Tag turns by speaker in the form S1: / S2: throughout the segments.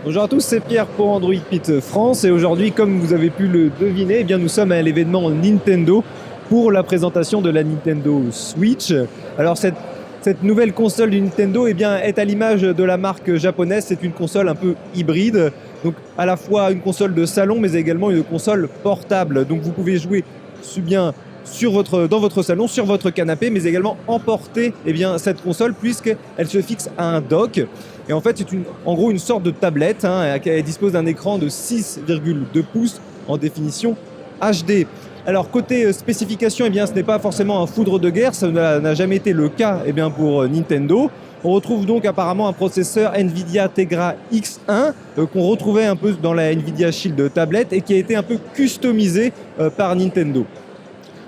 S1: Bonjour à tous, c'est Pierre pour Android Pit France et aujourd'hui, comme vous avez pu le deviner, eh bien, nous sommes à l'événement Nintendo pour la présentation de la Nintendo Switch. Alors cette nouvelle console du Nintendo eh bien, est à l'image de la marque japonaise, c'est une console un peu hybride, donc à la fois une console de salon mais également une console portable. Donc vous pouvez jouer bien dans votre salon, sur votre canapé, mais également emporter eh bien, cette console puisqu'elle se fixe à un dock. Et en fait, c'est en gros une sorte de tablette qui dispose d'un écran de 6,2 pouces en définition HD. Alors côté spécification, eh bien, ce n'est pas forcément un foudre de guerre, ça n'a jamais été le cas eh bien, pour Nintendo. On retrouve donc apparemment un processeur Nvidia Tegra X1 qu'on retrouvait un peu dans la Nvidia Shield tablette et qui a été un peu customisé par Nintendo.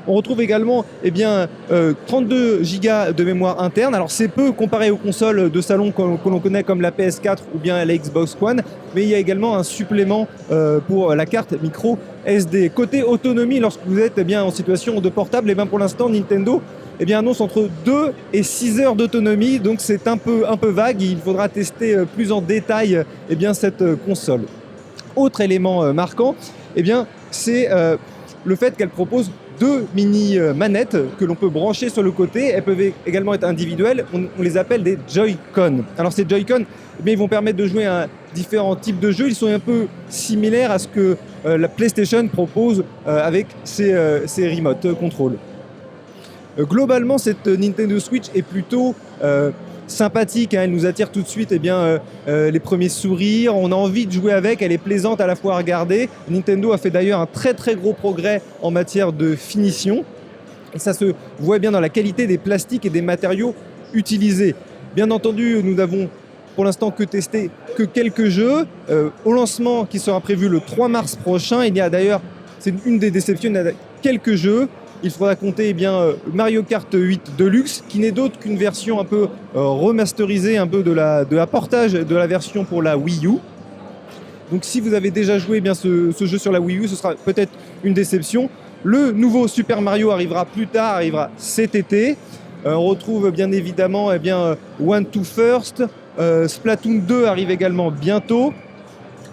S1: On retrouve également 32 Go de mémoire interne. Alors c'est peu comparé aux consoles de salon que l'on connaît comme la PS4 ou bien la Xbox One, mais il y a également un supplément pour la carte micro SD. Côté autonomie, lorsque vous êtes en situation de portable, pour l'instant Nintendo annonce entre 2 et 6 heures d'autonomie, donc c'est un peu vague. Il faudra tester plus en détail cette console. Autre élément marquant, c'est le fait qu'elle propose 2 mini manettes que l'on peut brancher sur le côté. Elles peuvent également être individuelles. On les appelle des Joy-Con. Alors ces Joy-Con, ils vont permettre de jouer à différents types de jeux. Ils sont un peu similaires à ce que la PlayStation propose avec ses remote control. Globalement, cette Nintendo Switch est plutôt sympathique, elle nous attire tout de suite les premiers sourires, on a envie de jouer avec, elle est plaisante à la fois à regarder. Nintendo a fait d'ailleurs un très très gros progrès en matière de finition et ça se voit bien dans la qualité des plastiques et des matériaux utilisés. Bien entendu, nous n'avons pour l'instant que testé que quelques jeux. Au lancement qui sera prévu le 3 mars prochain, il y a d'ailleurs, c'est une des déceptions, il y a quelques jeux. Il faudra compter Mario Kart 8 Deluxe, qui n'est d'autre qu'une version un peu remasterisée, un peu de la portage de la version pour la Wii U. Donc si vous avez déjà joué ce jeu sur la Wii U, ce sera peut-être une déception. Le nouveau Super Mario arrivera plus tard, arrivera cet été. On retrouve bien évidemment One to First. Splatoon 2 arrive également bientôt.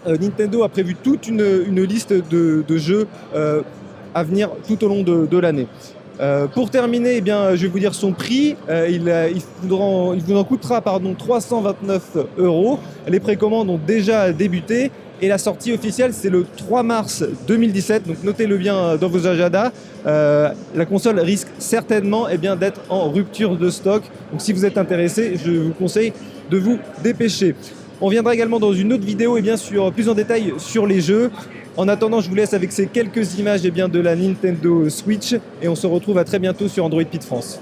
S1: Nintendo a prévu toute une liste de jeux à venir tout au long de l'année. Pour terminer, je vais vous dire son prix. Il vous en coûtera 329 €. Les précommandes ont déjà débuté et la sortie officielle, c'est le 3 mars 2017. Donc notez-le bien dans vos agendas. La console risque certainement d'être en rupture de stock. Donc si vous êtes intéressé, je vous conseille de vous dépêcher. On viendra également dans une autre vidéo plus en détail sur les jeux. En attendant, je vous laisse avec ces quelques images de la Nintendo Switch et on se retrouve à très bientôt sur Android Pit France.